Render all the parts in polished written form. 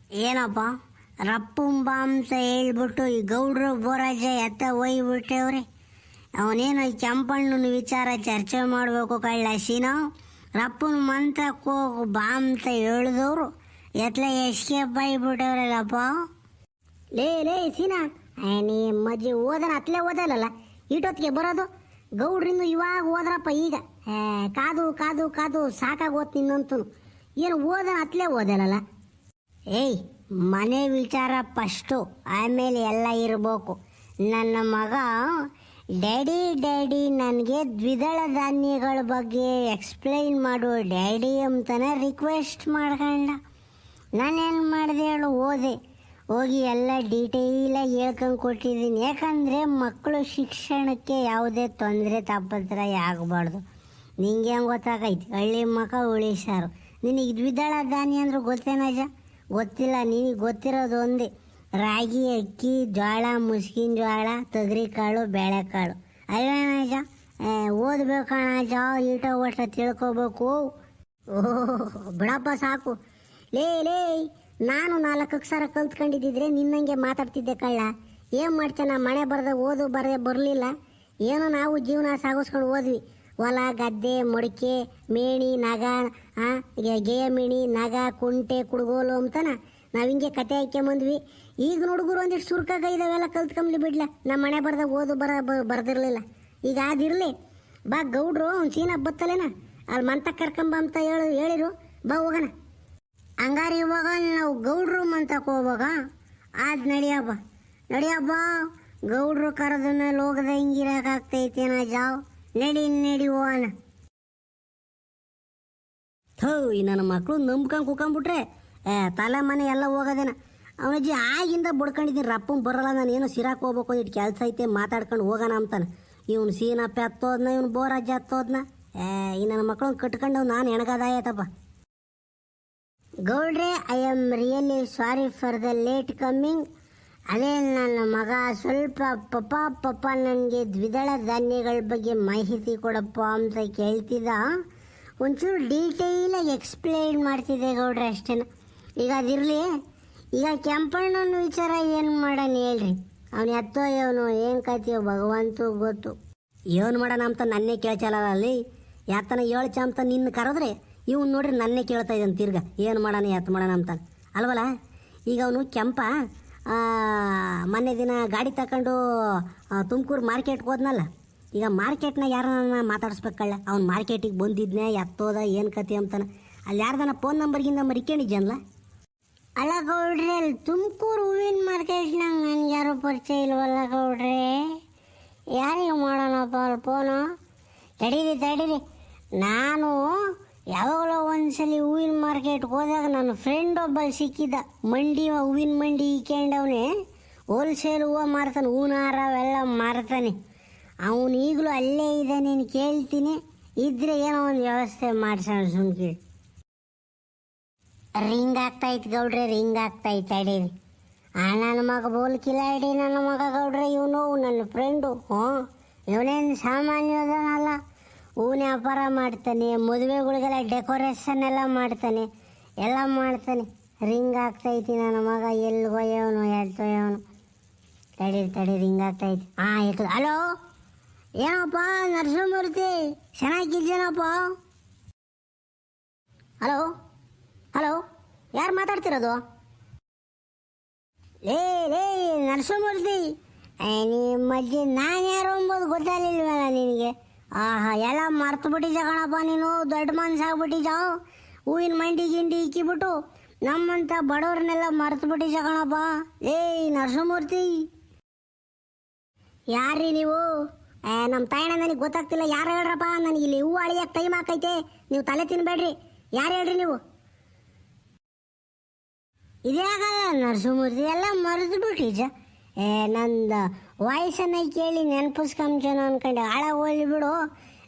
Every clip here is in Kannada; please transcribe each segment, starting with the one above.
ಏನಪ್ಪ ರಪ್ಪುಂಬ ಅಂತ ಹೇಳ್ಬಿಟ್ಟು ಈ ಗೌಡ್ರು ಬೋರಾಜ ಎತ್ತ ಒಯ್ಬಿಟ್ಟವ್ರೆ. ಅವನೇನು ಕೆಂಪಣ್ಣನ ವಿಚಾರ ಚರ್ಚೆ ಮಾಡಬೇಕು ಕಳ್ಳಶಿನ ರಪ್ಪನ ಮಂತ್ರಕ್ಕೆ ಹೋಗು ಬಾ ಅಂತ ಹೇಳಿದವರು ಎತ್ಲ ಎಸ್ಕೇಪ್ ಆಗಿಬಿಟ್ಟವ್ರಲ್ಲಪ್ಪ. ಲೇ ಸೀನಾ, ನೀ ಮಜ್ಜಿ ಓದನ ಅತ್ಲೇ ಓದಲ್ಲ, ಈಟೊತ್ತಿಗೆ ಬರೋದು ಗೌಡ್ರಿಂದ ಇವಾಗ ಓದ್ರಪ್ಪ. ಈಗ ಕಾದು ಕಾದು ಕಾದು ಸಾಕಾಗೋತ್ ನಿನ್ನಂತೂ. ಏನು ಓದನ ಅತ್ಲೇ ಓದಲ್ಲ. ಏಯ್, ಮನೆ ವಿಚಾರ ಫಸ್ಟು, ಆಮೇಲೆ ಎಲ್ಲ ಇರಬೇಕು. ನನ್ನ ಮಗ ಡ್ಯಾಡಿ ನನಗೆ ದ್ವಿದಳ ಧಾನ್ಯಗಳ ಬಗ್ಗೆ ಎಕ್ಸ್ಪ್ಲೈನ್ ಮಾಡು ಡ್ಯಾಡಿ ಅಂತಾನೆ ರಿಕ್ವೆಸ್ಟ್ ಮಾಡ್ಕೊಂಡ. ನಾನೇನು ಮಾಡಿದೆ ಹೇಳು, ಹೋಗಿ ಎಲ್ಲ ಡೀಟೇಲಾಗಿ ಹೇಳ್ಕೊಂಡು ಕೊಟ್ಟಿದ್ದೀನಿ. ಯಾಕಂದರೆ ಮಕ್ಕಳು ಶಿಕ್ಷಣಕ್ಕೆ ಯಾವುದೇ ತೊಂದರೆ ತಾಪತ್ರಯ ಆಗಬಾರ್ದು. ನಿಂಗೆ ಹೆಂಗೆ ಗೊತ್ತಾಗೈತಿ, ಹಳ್ಳಿ ಮಕ್ಕ ಉಳಿಸಾರು. ನಿನಗೆ ದ್ವಿದಳ ಧಾನ್ಯ ಅಂದ್ರೆ ಗೊತ್ತೇನಜ? ಗೊತ್ತಿಲ್ಲ. ನಿನಗೆ ಗೊತ್ತಿರೋದು ಒಂದೇ, ರಾಗಿ, ಅಕ್ಕಿ, ಜೋಳ, ಮುಸ್ಕಿನ ಜೋಳ, ತೊಗರಿಕಾಳು, ಬೇಳೆಕಾಳು ಅಲ್ವೇನಜ? ಓದ್ಬೇಕಣಜ, ಈಟ ಒಟ್ಟ ತಿಳ್ಕೊಬೇಕು. ಬಿಡಪ್ಪ ಸಾಕು. ಲೇ ನಾನು 4 ಅಕ್ಷರ ಕಲ್ತ್ಕೊಂಡಿದ್ದಿದ್ರೆ ನಿನ್ನಂಗೆ ಮಾತಾಡ್ತಿದ್ದೆ ಕಳ್ಳ. ಏನು ಮಾಡ್ತೇನೆ, ಮಳೆ ಬರದೆ ಓದು ಬರಲಿಲ್ಲ. ಏನೋ ನಾವು ಜೀವನ ಸಾಗಿಸ್ಕೊಂಡು ಹೋದ್ವಿ. ಹೊಲ ಗದ್ದೆ ಮೊಡಕೆ ಮೇಣಿ ನಗ ಗೇಯಮಿಣಿ ನಗ ಕುಂಟೆ ಕುಡುಗೋಲು ಅಂತನ ನಾವು ಹಿಂಗೆ ಕತೆ ಹಾಕ್ಯಂಬಂದ್ವಿ. ಈಗ ಹುಡುಗರು ಒಂದಿಷ್ಟು ಸುರ್ಕಾಗ ಇದಾವೆಲ್ಲ ಕಲ್ತ್ಕೊಂಬ್ಲಿ ಬಿಡ್ಲ. ನಮ್ಮ ಮನೆ ಬರ್ದ ಓದು ಬರ್ದಿರ್ಲಿಲ್ಲ. ಈಗ ಅದಿರಲಿ ಬಾ, ಗೌಡ್ರು ಅವ್ನು ಸೀನಾ ಬತ್ತಲೇನ ಅಲ್ಲಿ ಮಂತ ಕರ್ಕೊಂಬ ಅಂತ ಹೇಳಿರು. ಬಾ ಹೋಗೋಣ. ಹಂಗಾರೆ ಇವಾಗ ನಾವು ಗೌಡ್ರು ಮಂತಕ್ಕೆ ಹೋಗುವಾಗ ಅದು ನಡಿಯಬ್ಬ. ಗೌಡ್ರು ಕರೆದ ಮೇಲೆ ಹೋಗದ ಹಿಂಗಿರಕ್ಕಾಗ್ತೈತೇನ ಜಾವ್. ನಡಿ ಹೋಗೋಣ. ಈ ನನ್ನ ಮಕ್ಕಳು ನಂಬ್ಕೊಂಡು ಕುಕೊಂಬಿಟ್ರೆ ತಲೆ ಮನೆ ಎಲ್ಲ ಹೋಗೋದೇನ. ಅವನಜ್ಜಿ ಆಗಿಂದ ಬಡ್ಕೊಂಡಿದ್ದೀನಿ, ರಪ್ಪಂಗೆ ಬರೋಲ್ಲ, ನಾನು ಏನೋ ಸಿರಾಕ್ ಹೋಗ್ಬೇಕು ಅಂದಿಟ್ಟು ಕೆಲಸ ಐತೆ ಮಾತಾಡ್ಕೊಂಡು ಹೋಗೋಣ ಅಂತಾನೆ. ಇವನು ಸೀನಪ್ಪ ಹತ್ತೋದ್ನ, ಇವನು ಬೋರಾಜ್ಜ ಹತ್ತೋದ್ನ. ಈ ನನ್ನ ಮಕ್ಕಳನ್ನ ಕಟ್ಕೊಂಡು ನಾನು ಹೆಣಗದಾಯತಪ್ಪ. ಗೌಡ್ರೆ, I am really sorry for the late coming. ಅದೇ ನನ್ನ ಮಗ ಸ್ವಲ್ಪ ಪಪ್ಪ ನನಗೆ ದ್ವಿದಳ ಧಾನ್ಯಗಳ ಬಗ್ಗೆ ಮಾಹಿತಿ ಕೊಡಪ್ಪ ಅಂತ ಕೇಳ್ತಿದ್ದ. ಒಂಚೂರು ಡೀಟೇಲಾಗಿ ಎಕ್ಸ್ಪ್ಲೈನ್ ಮಾಡ್ತಿದ್ದೆ ಗೌಡ್ರೆ, ಅಷ್ಟೇನ. ಈಗ ಅದಿರಲಿ, ಈಗ ಕೆಂಪಣ್ಣನ ವಿಚಾರ ಏನು ಮಾಡೋಣ ಹೇಳ್ರಿ. ಅವನು ಎತ್ತೋ ಇವನು ಏನು ಕತೀಯೋ ಭಗವಂತು ಗೊತ್ತು. ಏನು ಮಾಡೋಣ ಅಂತ ನನ್ನೇ ಕೇಳ್ಚಲ್ಲ ಅಲ್ಲಿ. ಯಾತನ ಹೇಳ್ಚ ಅಂತ ನಿನ್ನ ಕರೆದ್ರೆ ಇವ್ನು ನೋಡ್ರಿ ನನ್ನೇ ಕೇಳ್ತಾ ಇದ್ದಾನೆ ತಿರ್ಗ ಏನು ಮಾಡೋಣ ಎತ್ತು ಮಾಡೋಣ ಅಂತ ಅಲ್ವಲ್ಲ. ಈಗ ಅವನು ಕೆಂಪ ಮೊನ್ನೆ ದಿನ ಗಾಡಿ ತಗೊಂಡು ತುಮಕೂರು ಮಾರ್ಕೆಟ್ಗೆ ಹೋದ್ನಲ್ಲ. ಈಗ ಮಾರ್ಕೆಟ್ನಾಗ ಯಾರನ್ನ ಮಾತಾಡಿಸ್ಬೇಕಲ್ಲ. ಅವ್ನು ಮಾರ್ಕೆಟಿಗೆ ಬಂದಿದ್ನೇ ಎತ್ತೋದ ಏನು ಕತೆ ಅಂತಾನೆ. ಅಲ್ಲಿ ಯಾರ್ದನ ಫೋನ್ ನಂಬರ್ಗಿಂದ ಮರಿಕೊಂಡಿದ್ಯಲ್ಲ. ಅಲ್ಲ ಗೌಡ್ರೆ, ಅಲ್ಲಿ ತುಮಕೂರು ಹೂವಿನ ಮಾರ್ಕೆಟ್ನಾಗ ನನಗೆ ಯಾರು ಪರಿಚಯ ಇಲ್ವಲ್ಲ ಗೌಡ್ರೆ. ಯಾರಿಗೆ ಮಾಡೋಣಪ್ಪ ಅಲ್ಲಿ ಫೋನು? ತಡೀರಿ, ನಾನು ಯಾವಾಗಲೋ ಒಂದ್ಸಲಿ ಹೂವಿನ ಮಾರ್ಕೆಟ್ಗೆ ಹೋದಾಗ ನನ್ನ ಫ್ರೆಂಡ್ ಒಬ್ಬ ಸಿಕ್ಕಿದ್ದ. ಹೂವಿನ ಮಂಡಿ ಇಕ್ಕೊಂಡವನೇ, ಹೋಲ್ಸೇಲ್ ಹೂವು ಮಾರ್ತಾನೆ, ಹೂನಾರ ಅವೆಲ್ಲ ಮಾರ್ತಾನೆ. ಅವನು ಈಗಲೂ ಅಲ್ಲೇ ಇದೆ. ನೀನು ಕೇಳ್ತೀನಿ, ಇದ್ರೆ ಏನೋ ಒಂದು ವ್ಯವಸ್ಥೆ ಮಾಡ್ಸೋಣ ಸುಮ್ಕಿ. ರಿಂಗ್ ಆಗ್ತಾಯ್ತು ಗೌಡ್ರೆ, ರಿಂಗ್ ಆಗ್ತಾಯ್ತು. ಅಡೀರಿ. ನನ್ನ ಮಗ ಬೋಲ್ ಕಿಲಾಡಿ ನನ್ನ ಮಗ ಗೌಡ್ರೆ. ಇವನು ನನ್ನ ಫ್ರೆಂಡು. ಇವನೇನು ಸಾಮಾನ್ಯದನಲ್ಲ. ಹೂವಿನ ವ್ಯಾಪಾರ ಮಾಡ್ತಾನೆ, ಮದುವೆಗಳಿಗೆಲ್ಲ ಡೆಕೋರೇಷನ್ ಎಲ್ಲ ಮಾಡ್ತಾನೆ. ರಿಂಗ್ ಆಗ್ತೈತಿ ನನ್ನ ಮಗ. ಎಲ್ಗೋಯವನು ಎಲ್ತೋಯವನು. ತಡಿ ರಿಂಗ್ ಆಗ್ತೈತಿ. ಆಯ್ತು. ಹಲೋ, ಏನಪ್ಪ ನರಸಿಂಹಮೂರ್ತಿ, ಚೆನ್ನಾಗಿದ್ದೇನಪ್ಪ? ಹಲೋ, ಯಾರು ಮಾತಾಡ್ತಿರೋದು? ಲೇ ನರಸಿಂಹಮೂರ್ತಿ, ನಿಮ್ಮಜ್ಜಿ ನಾನು ಯಾರು ಅಂಬೋದು ಗೊತ್ತಾಗಲಿಲ್ವಲ್ಲ ನಿನಗೆ? ಎಲ್ಲ ಮರ್ತು ಬಿಟ್ಟಿದ್ದ ಕಣಪ್ಪ ನೀನು. ದೊಡ್ಡ ಮನ್ಸಾಗ್ಬಿಟ್ಟಿದ್ದ. ಹೂವಿನ ಮಂಡಿ ಗಿಂಡಿ ಇಕ್ಕಿಬಿಟ್ಟು ನಮ್ಮಂಥ ಬಡವ್ರನ್ನೆಲ್ಲ ಮರ್ತು ಬಿಟ್ಟಿದ್ದ ಕಣಪ್ಪ. ನರಸಿಂಹಮೂರ್ತಿ, ಯಾರ್ರೀ ನೀವು? ನಮ್ಮ ತಾಯಣ್ಣ ನನಗೆ ಗೊತ್ತಾಗ್ತಿಲ್ಲ. ಯಾರು ಹೇಳ್ರಪ್ಪ? ನನಗೆ ಇಲ್ಲಿ ಹೂವು ಅಳಿಯಕ್ಕೆ ಟೈಮ್ ಹಾಕೈತೆ. ನೀವು ತಲೆ ತಿನ್ಬೇಡ್ರಿ. ಯಾರು ಹೇಳ್ರಿ ನೀವು? ಇದೇ ಆಗಲ್ಲ ನರಸಿಂಹಮೂರ್ತಿ, ಎಲ್ಲ ಮರೆತು ಬಿಟ್ಟಿದ್ದ. ನಂದು ವಾಯ್ಸನ್ನ ಕೇಳಿ ನೆನಪಿಸ್ಕೊಂಚೇನೋ ಅನ್ಕೊಂಡೆ. ಹೋಗ್ಲಿ ಬಿಡು.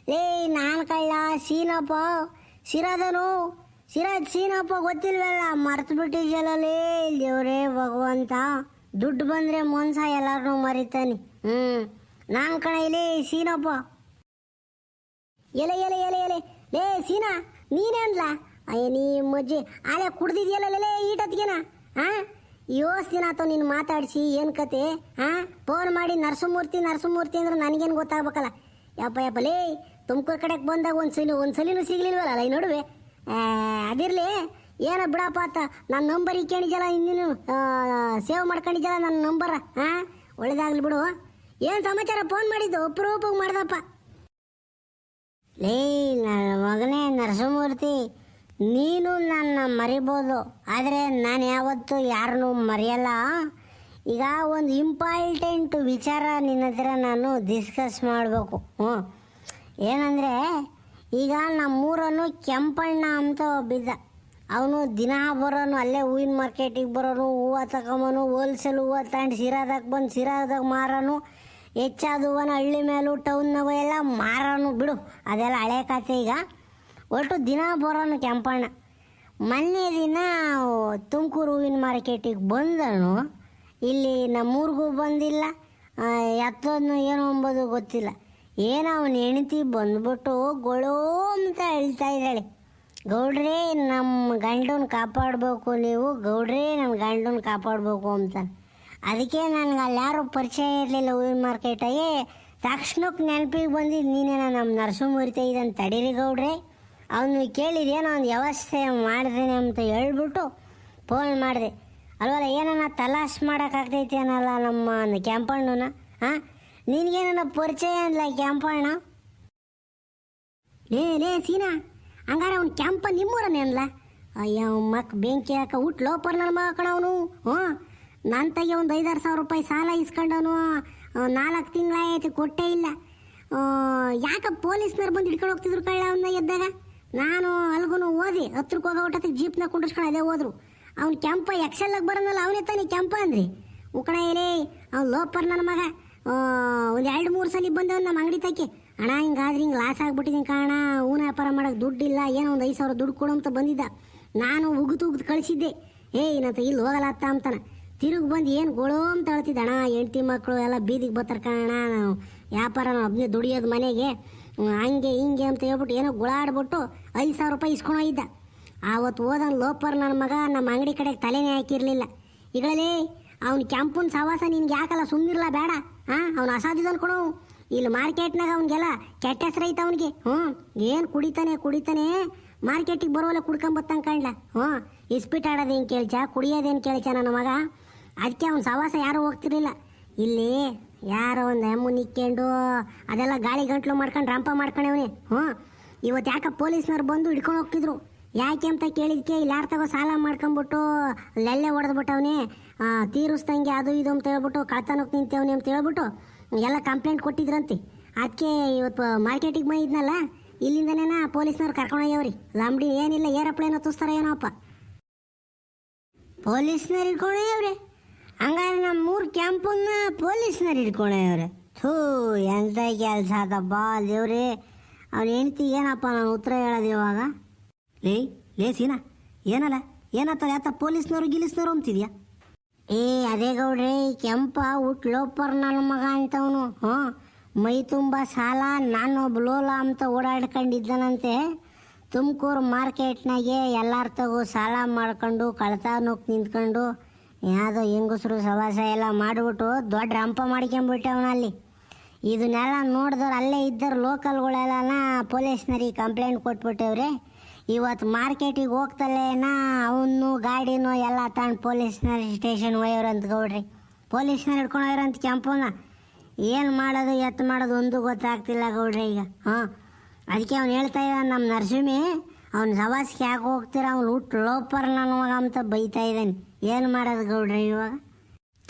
ನಾನು ಕಳ್ಳ ಸಿರಾಜ್ ಸೀನಪ್ಪ ಗೊತ್ತಿಲ್ವಲ್ಲ, ಮರ್ತು ಬಿಟ್ಟಿದ್ಯಲ್ಲೇ. ದೇವ್ರೇ ಭಗವಂತ, ದುಡ್ಡು ಬಂದರೆ ಮನ್ಸ ಎಲ್ಲಾರನ್ನೂ ಮರಿತಾನೆ. ನಾನು ಕಣ ಇಲ್ಲೇ ಸೀನಪ್ಪ. ಎಲೆ ಸೀನಾ, ನೀನೇ ಅಂದ್ಲ? ನೀ ಮಜ್ಜಿ ಆಲೆ ಕುಡ್ದಿದ್ಯಲ್ಲ ಈಟತ್ಗೆನ. ಹಾಂ ಯೋಸ್ ದಿನ ಆತವ ನೀನು ಮಾತಾಡಿಸಿ ಏನು ಕತೆ ಹಾಂ ಫೋನ್ ಮಾಡಿ ನರಸಿಂಹಮೂರ್ತಿ ಅಂದ್ರೆ ನನಗೇನು ಗೊತ್ತಾಗ್ಬೇಕಲ್ಲ ಯಪ್ಪ ಲೇ ತುಮಕೂರು ಕಡೆಗೆ ಬಂದಾಗ ಒಂದು ಸಲಿನೂ ಸಿಗ್ಲಿಲ್ವಲ್ಲ ಈ ನಡುವೆ ಅದಿರಲಿ ಏನೋ ಬಿಡಪ್ಪ ಆತ ನನ್ನ ನಂಬರ್ ಇಕ್ಕೊಂಡಿದ್ದಲ್ಲ ಇನ್ನೇನು ಸೇವ್ ಮಾಡ್ಕೊಂಡಿದ್ದಲ್ಲ ನನ್ನ ನಂಬರ ಹಾಂ ಒಳ್ಳೇದಾಗ್ಲಿ ಬಿಡು ಏನು ಸಮಾಚಾರ ಫೋನ್ ಮಾಡಿದ್ದು ಅಪರೂಪಕ್ಕೆ ಮಾಡ್ದಪ್ಪ ಲೇ ನನ್ನ ಮಗನೇ ನರಸಿಂಹಮೂರ್ತಿ ನೀನು ನನ್ನ ಮರಿಬೋದು ಆದರೆ ನಾನು ಯಾವತ್ತೂ ಯಾರನ್ನೂ ಮರೆಯಲ್ಲ. ಈಗ ಒಂದು ಇಂಪಾರ್ಟೆಂಟ್ ವಿಚಾರ ನಿನ್ನ ಹತ್ರ ನಾನು ಡಿಸ್ಕಸ್ ಮಾಡಬೇಕು. ಏನಂದರೆ ಈಗ ನಮ್ಮೂರನ್ನು ಕೆಂಪಣ್ಣ ಅಂತ ಒಬ್ಬಿದ್ದ. ಅವನು ದಿನ ಬರೋನು ಅಲ್ಲೇ ಹೂವಿನ ಮಾರ್ಕೆಟಿಗೆ ಬರೋನು, ಹೂವು ತಗೊಂಬನು, ಹೋಲ್ಸೇಲ್ ಹೂವು ತಗೊಂಡು ಸಿರಾದಾಗ ಬಂದು ಸಿರಾದಾಗ ಮಾರೋನು, ಹೆಚ್ಚಾದ ಹೂವನ ಹಳ್ಳಿ ಮೇಲೂ ಟೌನ್ನಾಗೂ ಎಲ್ಲ ಮಾರೋನು. ಬಿಡು ಅದೆಲ್ಲ ಹಳೆ ಕತೆ. ಈಗ ಒಟ್ಟು ದಿನ ಬರೋನು ಕೆಂಪಣ್ಣ. ಮೊನ್ನೆ ದಿನ ತುಮಕೂರು ಹೂವಿನ ಮಾರ್ಕೆಟಿಗೆ ಬಂದನು. ಇಲ್ಲಿ ನಮ್ಮೂರಿಗೂ ಬಂದಿಲ್ಲ, ಎತ್ತೋದ್ನು ಏನು ಅಂಬೋದು ಗೊತ್ತಿಲ್ಲ. ಏನೋ ಅವನ ಹೆಂಡತಿ ಬಂದ್ಬಿಟ್ಟು ಗೊಳೋ ಅಂತ ಹೇಳ್ತಾ ಇದ್ದಾಳೆ, ಗೌಡ್ರೇ ನಮ್ಮ ಗಂಡನ ಕಾಪಾಡಬೇಕು ನೀವು, ಗೌಡ್ರೇ ನಮ್ಮ ಗಂಡನ ಕಾಪಾಡಬೇಕು ಅಂತ. ಅದಕ್ಕೆ ನನಗೆ ಅಲ್ಲಿ ಯಾರು ಪರಿಚಯ ಇರಲಿಲ್ಲ ಹೂವಿನ ಮಾರ್ಕೆಟಾಗೆ. ತಕ್ಷಣಕ್ಕೆ ನೆನಪಿಗೆ ಬಂದಿದ್ದು ನೀನೇನ ನಮ್ಮ ನರಸಿಂಹಮೂರ್ತಿ ಇದಂತ. ತಡೀರಿ ಗೌಡ್ರೆ, ಅವನು ಕೇಳಿದೇನೋ ಒಂದು ವ್ಯವಸ್ಥೆ ಮಾಡ್ದೇನೆ ಅಂತ ಹೇಳ್ಬಿಟ್ಟು ಫೋನ್ ಮಾಡಿದೆ. ಅಲ್ವಲ್ಲ ಏನನ್ನ ತಲಾಶ್ ಮಾಡೋಕ್ಕಾಗ್ತೈತಿ ಅನ್ನಲ್ಲ ನಮ್ಮ ಕೆಂಪಣ್ಣನ. ಹಾಂ ನಿನಗೇನ ಪರಿಚಯ ಅಂದ್ಲ ಕೆಂಪಣ್ಣ? ಲೇ ಸೀನಾ, ಹಂಗಾರೆ ಅವ್ನು ಕೆಂಪ ನಿಮ್ಮೂರನೇ ಅನ್ಲ? ಅಯ್ಯ ಮಕ್ ಬೆಂಕಿ ಹಾಕ ಊಟ ಲೋಪರ್ ನನ್ನ ಮಗ ಕಣವನು. ನನ್ನ ತಗೆ ಒಂದು 5,000-6,000 ರೂಪಾಯಿ ಸಾಲ ಇಸ್ಕೊಂಡವನು. 4 ತಿಂಗಳಾಯ್ತು ಕೊಟ್ಟೇ ಇಲ್ಲ. ಯಾಕೆ ಪೊಲೀಸ್ನವ್ರು ಬಂದು ಹಿಡ್ಕೊಂಡು ಹೋಗ್ತಿದ್ರು ಕಳ್ಳ ಅವನ್ನ ಎದ್ದಾಗ. ನಾನು ಅಲ್ಗೂ ಓದಿ 10 ರೂಪಾಯಿ ಹೋಗೋಟತ್ತಿಗೆ ಜೀಪ್ನ ಕುಂಡಿಸ್ಕೊಂಡು ಅದೇ ಹೋದ್ರು. ಅವ್ನು ಕೆಂಪ ಎಕ್ಸೆಲ್ಲಾಗ ಬರೋನಲ್ಲ, ಅವನೇ ತಾನೇ ಕೆಂಪ ಅಂದ್ರಿ. ಉಕಣ ಏನೇ ಅವ್ನು ಲೋಪರ್ ನನ್ನ ಮಗ. ಒಂದು 2-3 ಸಲ ಬಂದವನು ನಮ್ಮ ಅಂಗಡಿ ತಕ್ಕೆ. ಅಣ್ಣ ಹಿಂಗಾದ್ರೆ ಹಿಂಗೆ ಲಾಸ್ ಆಗ್ಬಿಟ್ಟಿದ್ದೀನಿ ಕಾರಣ, ಹೂನ ವ್ಯಾಪಾರ ಮಾಡೋಕೆ ದುಡ್ಡಿಲ್ಲ, ಏನೋ ಒಂದು 5,000 ದುಡ್ಡು ಕೊಡು ಅಂತ ಬಂದಿದ್ದ. ನಾನು ಉಗಿದು ಕಳಿಸಿದ್ದೆ. ಏನಂತ ಇಲ್ಲಿ ಹೋಗಲ್ಲ ಅತ್ತ ಅಂತಾನೆ. ತಿರುಗಿ ಬಂದು ಏನು ಗೋಳೋ ಅಂತ ಹೇಳ್ತಿದ್ದ. ಅಣ್ಣ ಹೆಂಡ್ತಿ ಮಕ್ಕಳು ಎಲ್ಲ ಬೀದಿಗೆ ಬರ್ತಾರೆ ಕಾರಣ, ನಾವು ವ್ಯಾಪಾರ ಒಬ್ಬನೇ ದುಡಿಯೋದು ಮನೆಗೆ, ಹಂಗೆ ಹಿಂಗೆ ಅಂತ ಹೇಳ್ಬಿಟ್ಟು ಏನೋ ಗುಳಾಡ್ಬಿಟ್ಟು 5,000 ರೂಪಾಯಿ ಇಸ್ಕೊಂಡೋಗಿದ್ದ. ಆವತ್ತು ಹೋದನ್ ಲೋಪರ್ ನನ್ನ ಮಗ ನಮ್ಮ ಅಂಗಡಿ ಕಡೆಗೆ ತಲೆನೇ ಹಾಕಿರಲಿಲ್ಲ. ಈಗಳೇ ಅವ್ನು ಕೆಂಪನ ಸವಾಸ ನಿನ್ಗೆ ಯಾಕಲ್ಲ, ಸುಮ್ಮನಿರಲ್ಲ ಬೇಡ. ಅವ್ನು ಅಸಾಧ್ಯದನ್ ಕೊಡು. ಇಲ್ಲಿ ಮಾರ್ಕೆಟ್ನಾಗ ಅವ್ನಿಗೆಲ್ಲ ಕೆಟ್ಟ ಹೆಸರು ಐತೆ ಅವನಿಗೆ. ಏನು ಕುಡಿತಾನೆ ಮಾರ್ಕೆಟಿಗೆ ಬರೋಲ್ಲ ಕುಡ್ಕೊಂಬತ್ತಂಗೆ ಕಾಣ್ಲ. ಇಸ್ಪಿಟ್ ಆಡೋದೇನು ಕೇಳ್ಚ, ಕುಡಿಯೋದೇನು ಕೇಳ್ಚ ನನ್ನ ಮಗ. ಅದಕ್ಕೆ ಅವ್ನ ಸವಾಸ ಯಾರೂ ಹೋಗ್ತಿರ್ಲಿಲ್ಲ. ಇಲ್ಲಿ ಯಾರೋ ಒಂದು ಎಮ್ಮು ನಿಕ್ಕೊಂಡು ಅದೆಲ್ಲ ಗಾಳಿ ಗಂಟ್ಲು ಮಾಡ್ಕೊಂಡು ರಂಪ ಮಾಡ್ಕೊಂಡವನೇ. ಇವತ್ತು ಯಾಕೆ ಪೊಲೀಸ್ನವ್ರು ಬಂದು ಹಿಡ್ಕೊಂಡು ಹೋಗ್ತಿದ್ರು. ಯಾಕೆ ಅಂತ ಕೇಳಿದ್ಕೆ ಇಲ್ಲಿ ಯಾರು ತಗೋ ಸಾಲ ಮಾಡ್ಕೊಂಬಿಟ್ಟು ಲೆಲ್ಲೆ ಹೊಡೆದ್ಬಿಟ್ಟವನೇ, ತೀರಿಸ್ದಂಗೆ ಅದು ಇದು ಅಂತ ಹೇಳ್ಬಿಟ್ಟು ಕಳ್ತನಕ್ಕೆ ನಿಂತವನೇ ಅಂತ ಹೇಳ್ಬಿಟ್ಟು ಎಲ್ಲ ಕಂಪ್ಲೇಂಟ್ ಕೊಟ್ಟಿದ್ರಂತೆ. ಅದಕ್ಕೆ ಇವತ್ತು ಮಾರ್ಕೆಟಿಗೆ ಬಂದಿದ್ನಲ್ಲ, ಇಲ್ಲಿಂದನೇನ ಪೊಲೀಸ್ನವ್ರು ಕರ್ಕೊಂಡೋಗ್ಯವ್ರಿ. ಲಂಬಡಿ ಏನಿಲ್ಲ, ಏರೋಪ್ಲೇನ್ ಹತ್ತಿಸ್ತಾರ ಏನೋಪ್ಪ. ಪೊಲೀಸ್ನವ್ರು ಹಿಡ್ಕೊಂಡೋಗ್ಯವ್ರೆ. ಹಂಗಾರೆ ನಮ್ಮ 3 ಕ್ಯಾಂಪನ್ನ ಪೊಲೀಸ್ನವ್ರು ಹಿಡ್ಕೊಂಡೋಗ್ಯವ್ರೆ. ಥೂ ಎಂಥ ಕೆಲಸ ಆತಪ್ಪ ದೇವ್ರಿ. ಅವ್ನ ಹೆಂಡ್ತಿ ಏನಪ್ಪ ನಾನು ಉತ್ತರ ಹೇಳೋದು ಇವಾಗ? ಲೇ ಸೀನಾ, ಏನಲ್ಲ ಏನತ್ತ ಯಾತ ಪೊಲೀಸ್ನವ್ರು ಗಿಲೀಸ್ನವ್ರು ಅಂತಿದ್ಯಾ? ಅದೇ ಗೌಡ್ರಿ, ಕೆಂಪ ಲೋಪರ್ ನನ್ನ ಮಗ ಅಂತವನು. ಮೈ ತುಂಬ ಸಾಲ, ನಾನೊಬ್ಬ ಲೋಲ ಅಂತ ಓಡಾಡ್ಕೊಂಡಿದ್ದನಂತೆ. ತುಮಕೂರು ಮಾರ್ಕೆಟ್ನಾಗೆ ಎಲ್ಲರ ತಗೋ ಸಾಲ ಮಾಡ್ಕೊಂಡು ಕಳ್ತನಕ್ಕೆ ನಿಂತ್ಕೊಂಡು ಯಾವುದೋ ಹೆಂಗಸರು ಸವಾಸ ಎಲ್ಲ ಮಾಡಿಬಿಟ್ಟು ದೊಡ್ಡ ರಂಪ ಮಾಡ್ಕೊಂಬಿಟ್ಟವನಲ್ಲಿ. ಇದನ್ನೆಲ್ಲ ನೋಡಿದವ್ರು ಅಲ್ಲೇ ಇದ್ದರು ಲೋಕಲ್ಗಳೆಲ್ಲ ಪೊಲೀಸ್ನರಿಗೆ ಕಂಪ್ಲೇಂಟ್ ಕೊಟ್ಬಿಟ್ಟವ್ರೆ. ಇವತ್ತು ಮಾರ್ಕೆಟಿಗೆ ಹೋಗ್ತಲ್ಲೇನ ಅವನು ಗಾಡಿನೂ ಎಲ್ಲ ತಗೊಂಡು ಪೊಲೀಸ್ನವ್ರು ಸ್ಟೇಷನ್ ಹೋಯ್ಯವ್ರಂತ ಗೌಡ್ರಿ. ಪೊಲೀಸ್ನವ್ರು ಹಿಡ್ಕೊಂಡು ಹೋಯ್ರಂತ ಕೆಂಪನ. ಏನು ಮಾಡೋದು ಎತ್ತು ಮಾಡೋದು ಒಂದು ಗೊತ್ತಾಗ್ತಿಲ್ಲ ಗೌಡ್ರಿ ಈಗ. ಅದಕ್ಕೆ ಅವ್ನು ಹೇಳ್ತಾ ಇದ್ದಾನೆ ನಮ್ಮ ನರಸಿಂಹಿ, ಅವ್ನ ಸವಾಸಕ್ಕೆ ಯಾಕೆ ಹೋಗ್ತೀರ, ಅವ್ನು ಲೋಪರ್ ನನ್ನ ಮಗ ಅಂತ ಬೈತಾ ಇದ್ದಾನೆ. ಏನು ಮಾಡೋದು ಗೌಡ್ರಿ ಇವಾಗ?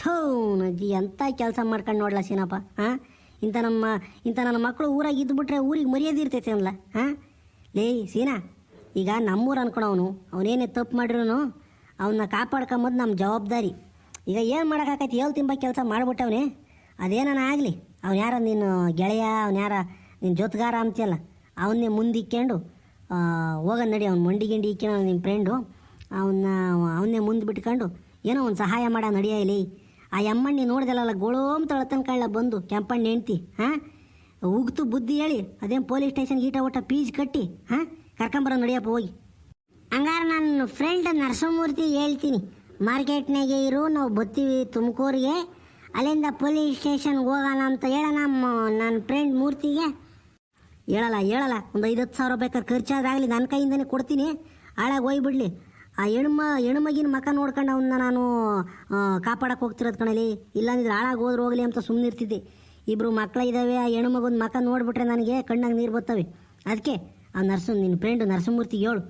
ಥೂ ನಜ್ಜಿ ಎಂಥ ಕೆಲಸ ಮಾಡ್ಕೊಂಡು ನೋಡ್ಲ ಸೀನಪ್ಪ. ಇಂಥ ನನ್ನ ಮಕ್ಕಳು ಊರಾಗ ಇದ್ದುಬಿಟ್ರೆ ಊರಿಗೆ ಮರ್ಯಾದೆ ಇರ್ತೈತೆ ಅನ್ಲ. ಲೇ ಸೀನಾ, ಈಗ ನಮ್ಮೂರು ಅನ್ಕೊಳವನು, ಅವನೇನೇ ತಪ್ಪು ಮಾಡಿರೋನು ಅವನ್ನ ಕಾಪಾಡ್ಕೊಂಬದು ನಮ್ಮ ಜವಾಬ್ದಾರಿ. ಈಗ ಏನು ಮಾಡೋಕ್ಕಾಕೈತಿ, ಹೇಳು ತಿಂಬ ಕೆಲಸ ಮಾಡಿಬಿಟ್ಟವನೇ. ಅದೇನ ಆಗಲಿ, ಅವ್ನು ಯಾರ ನಿನ್ನ ಗೆಳೆಯ, ಅವ್ನು ಯಾರ ನಿನ್ನ ಜೊತೆಗಾರ ಅಂತೀಯಲ್ಲ, ಅವನ್ನೇ ಮುಂದಿಕ್ಕೊಂಡು ಹೋಗೋದು ನಡಿ. ಅವ್ನು ಮಂಡಿ ಗಿಂಡಿ ಇಕ್ಕೊಂಡು ನಿಮ್ಮ ಫ್ರೆಂಡು ಅವನ್ನೇ ಮುಂದೆ ಬಿಟ್ಕೊಂಡು ಏನೋ ಒಂದು ಸಹಾಯ ಮಾಡೋ ನಡಿಯಲಿ. ಆ ಎಮ್ಮಣ್ಣಿ ನೋಡ್ದಲ್ಲ ಗೋಳೋಮ್ ತಳತನ ಕಳ್ಳ ಬಂದು ಕೆಂಪಣ್ಣ ಹೆಂಡ್ತಿ ಉಗ್ತು ಬುದ್ಧಿ ಹೇಳಿ ಅದೇನು ಪೊಲೀಸ್ ಸ್ಟೇಷನ್ ಗೀಟ ಊಟ ಫೀಸ್ ಕಟ್ಟಿ ಕರ್ಕೊಂಬರೋ ನಡಿಯಪ್ಪ ಹೋಗಿ. ಹಂಗಾರೆ ನನ್ನ ಫ್ರೆಂಡ್ ನರಸಿಂಹಮೂರ್ತಿ ಹೇಳ್ತೀನಿ, ಮಾರ್ಕೆಟ್ನಾಗೆ ಇರು, ನಾವು ಬರ್ತೀವಿ ತುಮಕೂರಿಗೆ, ಅಲ್ಲಿಂದ ಪೊಲೀಸ್ ಸ್ಟೇಷನ್ಗೆ ಹೋಗೋಣ ಅಂತ ಹೇಳೋಣ ನನ್ನ ಫ್ರೆಂಡ್ ಮೂರ್ತಿಗೆ. ಹೇಳಲ್ಲ, ಒಂದು 50,000 ಬೇಕಾದ್ರೆ ಖರ್ಚಾದಾಗಲಿ ನನ್ನ ಕೈಯಿಂದನೇ ಕೊಡ್ತೀನಿ, ಹಾಳಾಗಿ ಹೋಗ್ಬಿಡ್ಲಿ. ಆ ಹೆಣ್ಮಗಿನ ಮಕ ನೋಡ್ಕೊಂಡು ಅವನ್ನ ನಾನು ಕಾಪಾಡಕ್ಕೆ ಹೋಗ್ತಿರೋದು ಕಣಲಿ, ಇಲ್ಲಾಂದಿದ್ರೆ ಹಾಳಾಗಿ ಹೋದ್ರೆ ಹೋಗಲಿ ಅಂತ ಸುಮ್ಮನೆ ಇರ್ತಿದ್ದೆ. ಇಬ್ಬರು ಮಕ್ಕಳಿದ್ದಾವೆ, ಆ ಹೆಣ್ಮಗನ ಮಕ ನೋಡ್ಬಿಟ್ರೆ ನನಗೆ ಕಣ್ಣಾಗ ನೀರು ಬರ್ತವೆ. ಅದಕ್ಕೆ ಆ ನಿನ್ನ ಫ್ರೆಂಡು ನರಸಿಂಹಮೂರ್ತಿಗೆ ಹೇಳು,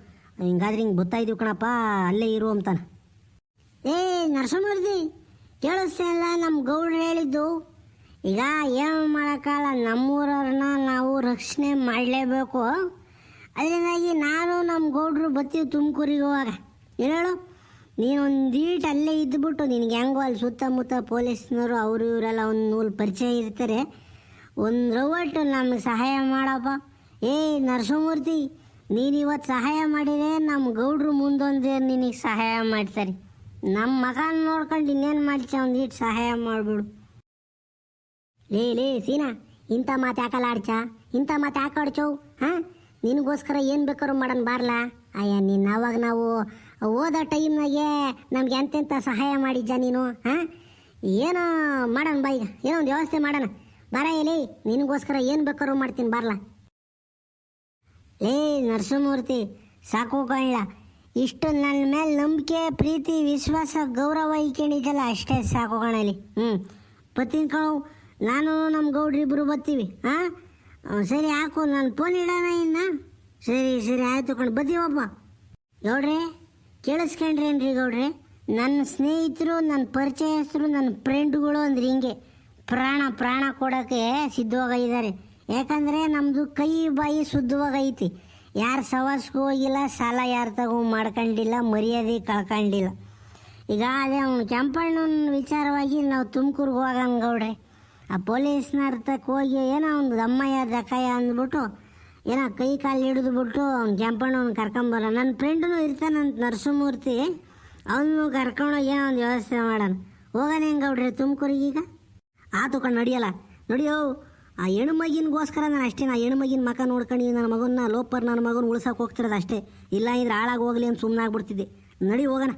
ಹಿಂಗಾದ್ರೆ ಹಿಂಗೆ ಬರ್ತಾಯಿದ್ದೀವಿ ಕಣಪ್ಪ, ಅಲ್ಲೇ ಇರು ಅಂತಾನೆ. ಏ ನರಸಿಂಹಮೂರ್ತಿ, ಕೇಳಿಸ್ತಾ ಇಲ್ಲ ನಮ್ಮ ಗೌಡ್ರು ಹೇಳಿದ್ದು? ಈಗ ಏನು ಮಾಡೋಕ್ಕಲ್ಲ, ನಮ್ಮೂರವ್ರನ್ನ ನಾವು ರಕ್ಷಣೆ ಮಾಡಲೇಬೇಕು. ಅದರಿಂದಾಗಿ ನಾನು ನಮ್ಮ ಗೌಡ್ರು ಬರ್ತೀವಿ ತುಮಕೂರಿಗೆ ಹೋಗಾಗ. ಏನು ಹೇಳು, ನೀನೊಂದೀಟ್ ಅಲ್ಲೇ ಇದ್ದುಬಿಟ್ಟು, ನಿನಗೆ ಹೆಂಗೋ ಅಲ್ಲಿ ಸುತ್ತಮುತ್ತ ಪೊಲೀಸ್ನವರು ಅವರು ಇವರೆಲ್ಲ ಒಂದು ನೂಲು ಪರಿಚಯ ಇರ್ತಾರೆ, ಒಂದು ರವಟ್ಟು ನಮಗೆ ಸಹಾಯ ಮಾಡಪ್ಪ. ಏ ನರಸಿಂಹಮೂರ್ತಿ, ನೀನು ಇವತ್ತು ಸಹಾಯ ಮಾಡಿದರೆ ನಮ್ಮ ಗೌಡ್ರು ಮುಂದೊಂದು ನಿನಗೆ ಸಹಾಯ ಮಾಡ್ತಾರೆ. ನಮ್ಮ ಮಗನ ನೋಡ್ಕೊಂಡು ಇನ್ನೇನು ಮಾಡ್ತೀಯ, ಒಂದೀಟ್ ಸಹಾಯ ಮಾಡಿಬಿಡು. ಲೇ ಸೀನಾ, ಇಂಥ ಮಾತು ಯಾಕಲ್ಲ ಆಡ್ಚ, ಇಂಥ ಮಾತು ಯಾಕೆ ಆಡ್ಚವು? ಹಾಂ, ನಿನಗೋಸ್ಕರ ಏನು ಬೇಕಾದ್ರು ಮಾಡೋಣ ಬಾರ್ಲಾ. ಅಯ್ಯ ನೀನು ಅವಾಗ ನಾವು ಓದೋ ಟೈಮ್ನಾಗೆ ನಮ್ಗೆ ಎಂತೆಂಥ ಸಹಾಯ ಮಾಡಿದ್ಜ ನೀನು. ಹಾಂ, ಏನೋ ಮಾಡೋಣ ಬಾ, ಈಗ ಏನೋ ಒಂದು ವ್ಯವಸ್ಥೆ ಮಾಡೋಣ ಬಾರ. ಲೇ ನಿನಗೋಸ್ಕರ ಏನು ಬೇಕಾದ್ರು ಮಾಡ್ತೀನಿ ಬಾರ್ಲಾ. ಲೇ ನರಸಿಂಹಮೂರ್ತಿ, ಸಾಕು ಕಣ್ಣ, ಇಷ್ಟು ನನ್ನ ಮೇಲೆ ನಂಬಿಕೆ, ಪ್ರೀತಿ, ವಿಶ್ವಾಸ, ಗೌರವ ಇಕ್ಕೊಂಡಿದ್ದಲ್ಲ, ಅಷ್ಟೇ ಸಾಕು ಕಣಲಿ. ಬರ್ತೀನಿ ಕಣವು, ನಾನು ನಮ್ಮ ಗೌಡ್ರಿಬ್ಬರು ಬರ್ತೀವಿ. ಹಾಂ ಸರಿ, ಹಾಕು, ನಾನು ಫೋನ್ ಇಡೋಣ ಇನ್ನು. ಸರಿ ಆಯಿತು ಕಣ್, ಬರ್ತೀವಪ್ಪ. ಗೌಡ್ರೆ ಕೇಳಿಸ್ಕೊಂಡ್ರೇನ್ರಿ ಗೌಡ್ರೆ, ನನ್ನ ಸ್ನೇಹಿತರು, ನನ್ನ ಪರಿಚಯಸ್ಥರು, ನನ್ನ ಫ್ರೆಂಡ್ಗಳು ಅಂದ್ರೆ ಹಿಂಗೆ ಪ್ರಾಣ ಕೊಡೋಕ್ಕೆ ಸಿದ್ಧವಾಗಿದ್ದಾರೆ. ಯಾಕಂದರೆ ನಮ್ಮದು ಕೈ ಬಾಯಿ ಶುದ್ಧವಾಗೈತಿ, ಯಾರು ಸವಾಸ್ಗೂ ಹೋಗಿಲ್ಲ, ಸಾಲ ಯಾರು ತಗೋ ಮಾಡ್ಕೊಂಡಿಲ್ಲ, ಮರ್ಯಾದೆ ಕಳ್ಕೊಂಡಿಲ್ಲ. ಈಗ ಅದೇ ಅವನು ಕೆಂಪಣ್ಣನ ವಿಚಾರವಾಗಿ ನಾವು ತುಮಕೂರಿಗೆ ಹೋಗೋಣ ಗೌಡ್ರೆ. ಆ ಪೊಲೀಸ್ನವ್ರ ತಕ್ಕ ಹೋಗಿ ಏನೋ ಒಂದು ದಮ್ಮಯ್ಯ ದಕ್ಕಯ್ಯ ಅಂದ್ಬಿಟ್ಟು ಏನೋ ಕೈ ಕಾಲು ಹಿಡಿದ್ಬಿಟ್ಟು ಅವ್ನು ಕೆಂಪಣ್ಣವ್ನು ಕರ್ಕೊಂಬರ. ನನ್ನ ಫ್ರೆಂಡೂ ಇರ್ತಾನಂತ ನರಸಿಂಹಮೂರ್ತಿ, ಅವನು ಕರ್ಕೊಂಡೋಗಿ ಏನೋ ಒಂದು ವ್ಯವಸ್ಥೆ ಮಾಡೋಣ. ಹೋಗೋಣ ಹೆಂಗೆ ಗೌಡ್ರೆ ತುಮಕೂರಿಗೆ? ಈಗ ಆತು ಕಣ್ಣು, ನಡಿಯೋ. ಆ ಹೆಣ್ಮಗಿನ್ಗೋಸ್ಕರ ನಾನು ಅಷ್ಟೇ, ನಾ ಹೆಣ್ಮಗಿನ ಮಕ ನೋಡ್ಕೊಂಡು ನನ್ನ ಮಗನ ಲೋಪರ್ ನನ್ನ ಮಗನ ಉಳ್ಸೋಕೆ ಹೋಗ್ತಿರೋದು ಅಷ್ಟೇ. ಇಲ್ಲ ಇದ್ರೆ ಹಾಳಾಗಿ ಹೋಗಲಿ ಅಂತ ಸುಮ್ಮನೆ ಆಗ್ಬಿಡ್ತಿದ್ದೆ. ನಡಿ ಹೋಗೋಣ.